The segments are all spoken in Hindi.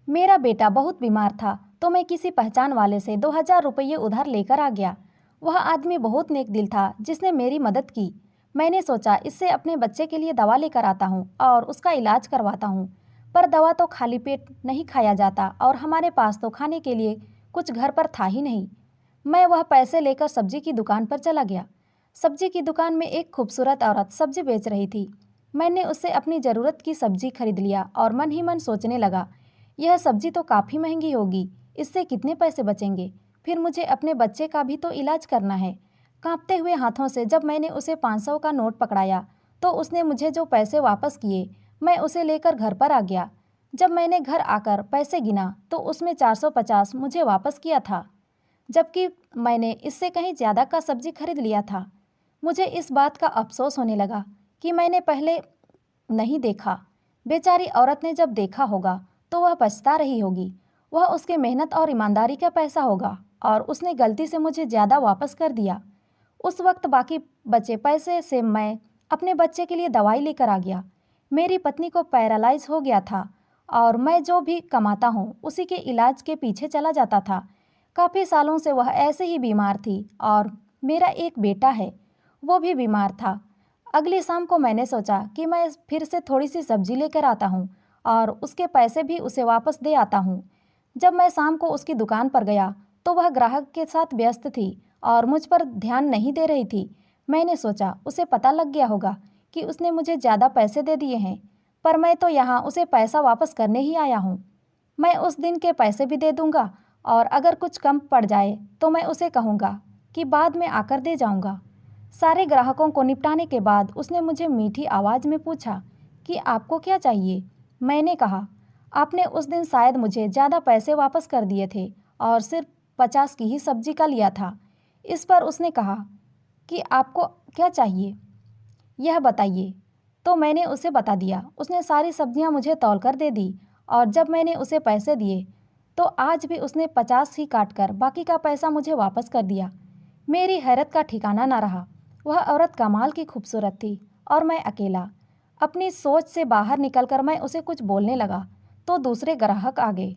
मेरा बेटा बहुत बीमार था तो मैं किसी पहचान वाले से 2000 रुपये उधार लेकर आ गया। वह आदमी बहुत नेक दिल था जिसने मेरी मदद की। मैंने सोचा इससे अपने बच्चे के लिए दवा लेकर आता हूँ और उसका इलाज करवाता हूँ। पर दवा तो खाली पेट नहीं खाया जाता और हमारे पास तो खाने के लिए कुछ घर पर था ही नहीं। मैं वह पैसे लेकर सब्जी की दुकान पर चला गया। सब्जी की दुकान में एक खूबसूरत औरत सब्जी बेच रही थी। मैंने उससे अपनी ज़रूरत की सब्जी खरीद लिया और मन ही मन सोचने लगा, यह सब्जी तो काफ़ी महंगी होगी, इससे कितने पैसे बचेंगे। फिर मुझे अपने बच्चे का भी तो इलाज करना है। कांपते हुए हाथों से जब मैंने उसे 500 का नोट पकड़ाया तो उसने मुझे जो पैसे वापस किए, मैं उसे लेकर घर पर आ गया। जब मैंने घर आकर पैसे गिना तो उसमें 450 मुझे वापस किया था, जबकि मैंने इससे कहीं ज़्यादा का सब्जी खरीद लिया था। मुझे इस बात का अफसोस होने लगा कि मैंने पहले नहीं देखा। बेचारी औरत ने जब देखा होगा तो वह पछता रही होगी। वह उसके मेहनत और ईमानदारी का पैसा होगा और उसने गलती से मुझे ज़्यादा वापस कर दिया। उस वक्त बाकी बचे पैसे से मैं अपने बच्चे के लिए दवाई लेकर आ गया। मेरी पत्नी को पैरालाइज हो गया था और मैं जो भी कमाता हूँ उसी के इलाज के पीछे चला जाता था। काफ़ी सालों से वह ऐसे ही बीमार थी और मेरा एक बेटा है, वो भी बीमार था। अगली शाम को मैंने सोचा कि मैं फिर से थोड़ी सी सब्जी लेकर आता हूँ और उसके पैसे भी उसे वापस दे आता हूँ। जब मैं शाम को उसकी दुकान पर गया तो वह ग्राहक के साथ व्यस्त थी और मुझ पर ध्यान नहीं दे रही थी। मैंने सोचा उसे पता लग गया होगा कि उसने मुझे ज़्यादा पैसे दे दिए हैं, पर मैं तो यहाँ उसे पैसा वापस करने ही आया हूँ। मैं उस दिन के पैसे भी दे दूँगा और अगर कुछ कम पड़ जाए तो मैं उसे कहूँगा कि बाद में आकर दे जाऊँगा। सारे ग्राहकों को निपटाने के बाद उसने मुझे मीठी आवाज़ में पूछा कि आपको क्या चाहिए। मैंने कहा, आपने उस दिन शायद मुझे ज़्यादा पैसे वापस कर दिए थे और सिर्फ 50 की ही सब्जी का लिया था। इस पर उसने कहा कि आपको क्या चाहिए, यह बताइए। तो मैंने उसे बता दिया। उसने सारी सब्जियां मुझे तौल कर दे दी और जब मैंने उसे पैसे दिए तो आज भी उसने 50 ही काट कर बाकी का पैसा मुझे वापस कर दिया। मेरी हैरत का ठिकाना न रहा। वह औरत कमाल की खूबसूरत थी और मैं अकेला। अपनी सोच से बाहर निकलकर मैं उसे कुछ बोलने लगा तो दूसरे ग्राहक आ गए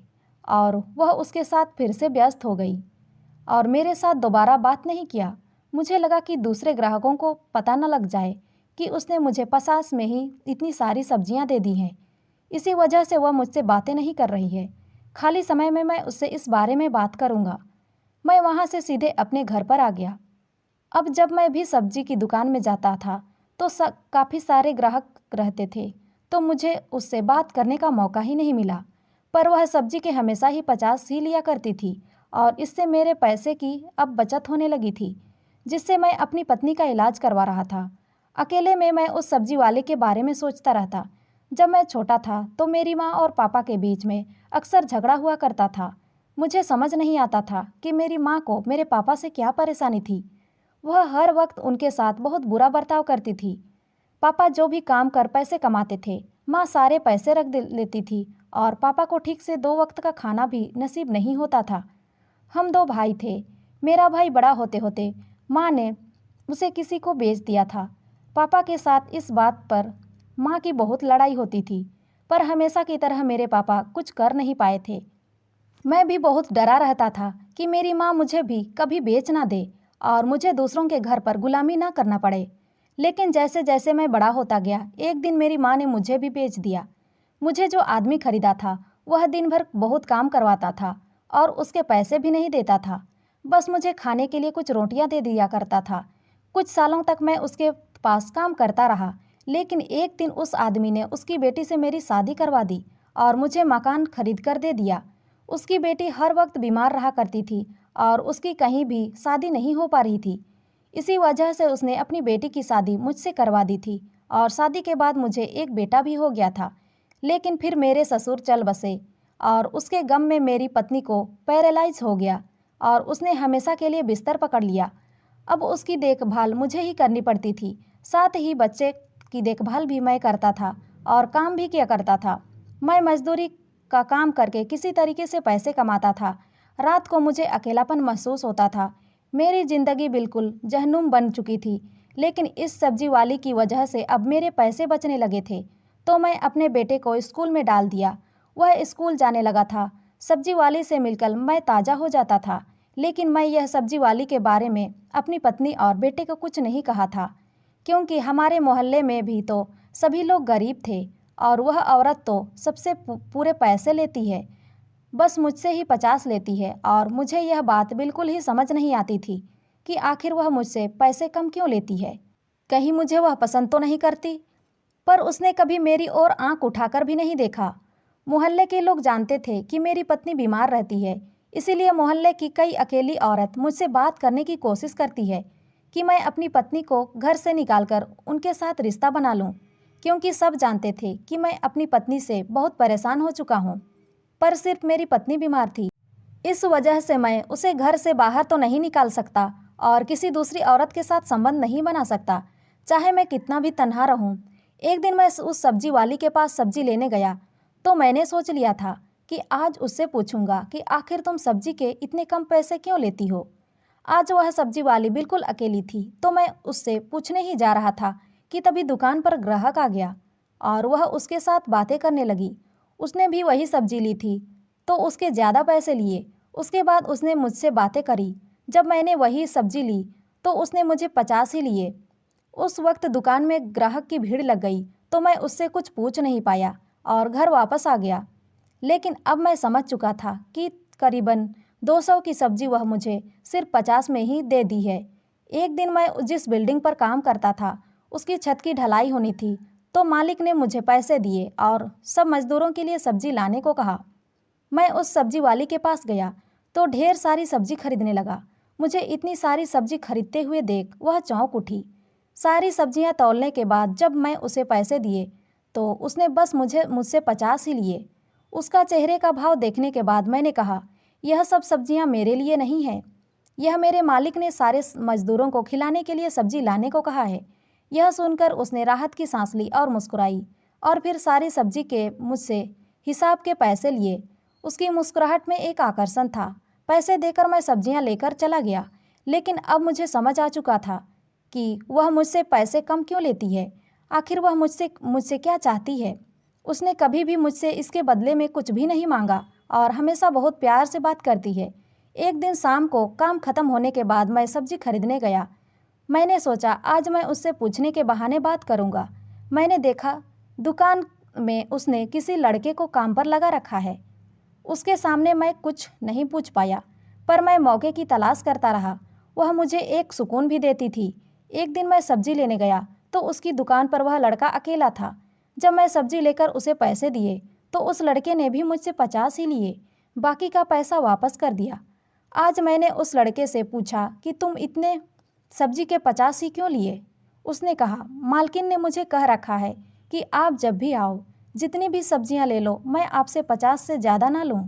और वह उसके साथ फिर से व्यस्त हो गई और मेरे साथ दोबारा बात नहीं किया। मुझे लगा कि दूसरे ग्राहकों को पता न लग जाए कि उसने मुझे 50 में ही इतनी सारी सब्जियां दे दी हैं। इसी वजह से वह मुझसे बातें नहीं कर रही है। खाली समय में मैं उससे इस बारे में बात करूँगा। मैं वहाँ से सीधे अपने घर पर आ गया। अब जब मैं भी सब्जी की दुकान में जाता था तो काफ़ी सारे ग्राहक रहते थे, तो मुझे उससे बात करने का मौका ही नहीं मिला। पर वह सब्जी के हमेशा ही 50 ही लिया करती थी और इससे मेरे पैसे की अब बचत होने लगी थी, जिससे मैं अपनी पत्नी का इलाज करवा रहा था। अकेले में मैं उस सब्जी वाले के बारे में सोचता रहता। जब मैं छोटा था तो मेरी माँ और पापा के बीच में अक्सर झगड़ा हुआ करता था। मुझे समझ नहीं आता था कि मेरी माँ को मेरे पापा से क्या परेशानी थी। वह हर वक्त उनके साथ बहुत बुरा बर्ताव करती थी। पापा जो भी काम कर पैसे कमाते थे, माँ सारे पैसे रख लेती थी और पापा को ठीक से 2 वक्त का खाना भी नसीब नहीं होता था। हम 2 भाई थे। मेरा भाई बड़ा होते होते माँ ने उसे किसी को बेच दिया था। पापा के साथ इस बात पर माँ की बहुत लड़ाई होती थी, पर हमेशा की तरह मेरे पापा कुछ कर नहीं पाए थे। मैं भी बहुत डरा रहता था कि मेरी माँ मुझे भी कभी बेच ना दे और मुझे दूसरों के घर पर गुलामी ना करना पड़े। लेकिन जैसे जैसे मैं बड़ा होता गया, एक दिन मेरी माँ ने मुझे भी बेच दिया। मुझे जो आदमी खरीदा था वह दिन भर बहुत काम करवाता था और उसके पैसे भी नहीं देता था। बस मुझे खाने के लिए कुछ रोटियां दे दिया करता था। कुछ सालों तक मैं उसके पास काम करता रहा, लेकिन एक दिन उस आदमी ने उसकी बेटी से मेरी शादी करवा दी और मुझे मकान खरीद कर दे दिया। उसकी बेटी हर वक्त बीमार रहा करती थी और उसकी कहीं भी शादी नहीं हो पा रही थी। इसी वजह से उसने अपनी बेटी की शादी मुझसे करवा दी थी और शादी के बाद मुझे एक बेटा भी हो गया था। लेकिन फिर मेरे ससुर चल बसे और उसके गम में मेरी पत्नी को पैरालाइज हो गया और उसने हमेशा के लिए बिस्तर पकड़ लिया। अब उसकी देखभाल मुझे ही करनी पड़ती थी। साथ ही बच्चे की देखभाल भी मैं करता था और काम भी किया करता था। मैं मजदूरी का काम करके किसी तरीके से पैसे कमाता था। रात को मुझे अकेलापन महसूस होता था। मेरी ज़िंदगी बिल्कुल जहन्नुम बन चुकी थी। लेकिन इस सब्जी वाली की वजह से अब मेरे पैसे बचने लगे थे, तो मैं अपने बेटे को स्कूल में डाल दिया। वह स्कूल जाने लगा था। सब्जी वाले से मिलकर मैं ताज़ा हो जाता था, लेकिन मैं यह सब्जी वाली के बारे में अपनी पत्नी और बेटे को कुछ नहीं कहा था, क्योंकि हमारे मोहल्ले में भी तो सभी लोग गरीब थे और वह औरत तो सबसे पूरे पैसे लेती है, बस मुझसे ही 50 लेती है। और मुझे यह बात बिल्कुल ही समझ नहीं आती थी कि आखिर वह मुझसे पैसे कम क्यों लेती है। कहीं मुझे वह पसंद तो नहीं करती? पर उसने कभी मेरी ओर आंख उठाकर भी नहीं देखा। मोहल्ले के लोग जानते थे कि मेरी पत्नी बीमार रहती है, इसीलिए मोहल्ले की कई अकेली औरत मुझसे बात करने की कोशिश करती है कि मैं अपनी पत्नी को घर से निकालकर उनके साथ रिश्ता बना लूं, क्योंकि सब जानते थे कि मैं अपनी पत्नी से बहुत परेशान हो चुका हूं। पर सिर्फ मेरी पत्नी बीमार थी, इस वजह से मैं उसे घर से बाहर तो नहीं निकाल सकता और किसी दूसरी औरत के साथ संबंध नहीं बना सकता, चाहे मैं कितना भी तन्हा रहूं। एक दिन मैं उस सब्जी वाली के पास सब्जी लेने गया, तो मैंने सोच लिया था कि आज उससे पूछूंगा कि आखिर तुम सब्जी के इतने कम पैसे क्यों लेती हो। आज वह सब्जी वाली बिल्कुल अकेली थी, तो मैं उससे पूछने ही जा रहा था कि तभी दुकान पर ग्राहक आ गया और वह उसके साथ बातें करने लगी। उसने भी वही सब्जी ली थी, तो उसके ज़्यादा पैसे लिए। उसके बाद उसने मुझसे बातें करी। जब मैंने वही सब्जी ली, तो उसने मुझे 50 ही लिए। उस वक्त दुकान में ग्राहक की भीड़ लग गई, तो मैं उससे कुछ पूछ नहीं पाया और घर वापस आ गया। लेकिन अब मैं समझ चुका था कि करीबन 200 की सब्जी वह मुझे सिर्फ 50 में ही दे दी है। एक दिन मैं जिस बिल्डिंग पर काम करता था, उसकी छत की ढलाई होनी थी, तो मालिक ने मुझे पैसे दिए और सब मजदूरों के लिए सब्जी लाने को कहा। मैं उस सब्जी वाली के पास गया तो ढेर सारी सब्जी खरीदने लगा। मुझे इतनी सारी सब्जी खरीदते हुए देख वह चौंक उठी। सारी सब्जियां तौलने के बाद जब मैं उसे पैसे दिए, तो उसने बस मुझसे 50 ही लिए। उसका चेहरे का भाव देखने के बाद मैंने कहा, यह सब सब्जियां मेरे लिए नहीं है, यह मेरे मालिक ने सारे मजदूरों को खिलाने के लिए सब्जी लाने को कहा है। यह सुनकर उसने राहत की सांस ली और मुस्कुराई और फिर सारी सब्जी के मुझसे हिसाब के पैसे लिए। उसकी मुस्कुराहट में एक आकर्षण था। पैसे देकर मैं सब्जियां लेकर चला गया, लेकिन अब मुझे समझ आ चुका था कि वह मुझसे पैसे कम क्यों लेती है। आखिर वह मुझसे मुझसे क्या चाहती है। उसने कभी भी मुझसे इसके बदले में कुछ भी नहीं मांगा और हमेशा बहुत प्यार से बात करती है। एक दिन शाम को काम खत्म होने के बाद मैं सब्जी खरीदने गया। मैंने सोचा आज मैं उससे पूछने के बहाने बात करूंगा। मैंने देखा दुकान में उसने किसी लड़के को काम पर लगा रखा है। उसके सामने मैं कुछ नहीं पूछ पाया, पर मैं मौके की तलाश करता रहा। वह मुझे एक सुकून भी देती थी। एक दिन मैं सब्जी लेने गया तो उसकी दुकान पर वह लड़का अकेला था। जब मैं सब्जी लेकर उसे पैसे दिए, तो उस लड़के ने भी मुझसे 50 ही लिए, बाकी का पैसा वापस कर दिया। आज मैंने उस लड़के से पूछा कि तुम इतने सब्जी के 50 ही क्यों लिए। उसने कहा, मालकिन ने मुझे कह रखा है कि आप जब भी आओ जितनी भी सब्जियां ले लो, मैं आपसे 50 से ज़्यादा ना लूं।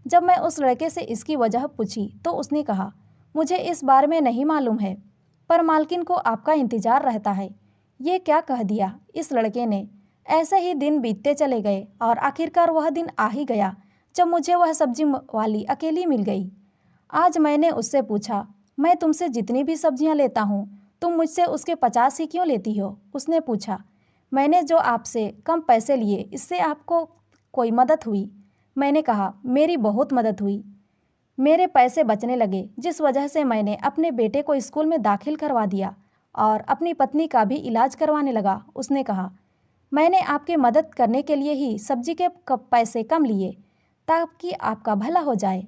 जब मैं उस लड़के से इसकी वजह पूछी तो उसने कहा, मुझे इस बारे में नहीं मालूम है, पर मालकिन को आपका इंतज़ार रहता है। ये क्या कह दिया इस लड़के ने। ऐसे ही दिन बीतते चले गए और आखिरकार वह दिन आ ही गया जब मुझे वह सब्जी वाली अकेली मिल गई। आज मैंने उससे पूछा, मैं तुमसे जितनी भी सब्जियां लेता हूँ, तुम मुझसे उसके 50 ही क्यों लेती हो। उसने पूछा, मैंने जो आपसे कम पैसे लिए, इससे आपको कोई मदद हुई। मैंने कहा, मेरी बहुत मदद हुई। मेरे पैसे बचने लगे, जिस वजह से मैंने अपने बेटे को स्कूल में दाखिल करवा दिया और अपनी पत्नी का भी इलाज करवाने लगा। उसने कहा, मैंने आपकी मदद करने के लिए ही सब्जी के पैसे कम लिए, ताकि आपका भला हो जाए।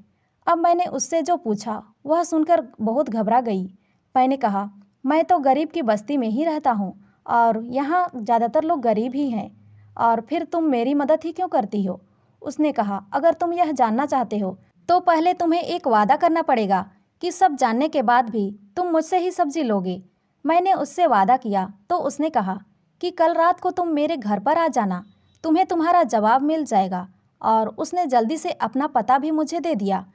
अब मैंने उससे जो पूछा वह सुनकर बहुत घबरा गई। मैंने कहा, मैं तो गरीब की बस्ती में ही रहता हूँ और यहाँ ज़्यादातर लोग गरीब ही हैं, और फिर तुम मेरी मदद ही क्यों करती हो। उसने कहा, अगर तुम यह जानना चाहते हो तो पहले तुम्हें एक वादा करना पड़ेगा कि सब जानने के बाद भी तुम मुझसे ही सब्जी लोगे। मैंने उससे वादा किया तो उसने कहा कि कल रात को तुम मेरे घर पर आ जाना, तुम्हें तुम्हारा जवाब मिल जाएगा। और उसने जल्दी से अपना पता भी मुझे दे दिया।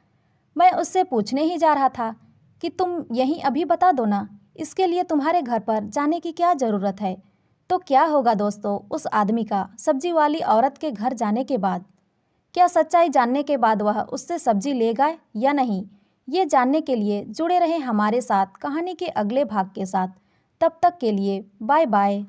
मैं उससे पूछने ही जा रहा था कि तुम यहीं अभी बता दो ना, इसके लिए तुम्हारे घर पर जाने की क्या ज़रूरत है। तो क्या होगा दोस्तों उस आदमी का सब्जी वाली औरत के घर जाने के बाद। क्या सच्चाई जानने के बाद वह उससे सब्जी लेगा या नहीं, ये जानने के लिए जुड़े रहें हमारे साथ कहानी के अगले भाग के साथ। तब तक के लिए बाय बाय।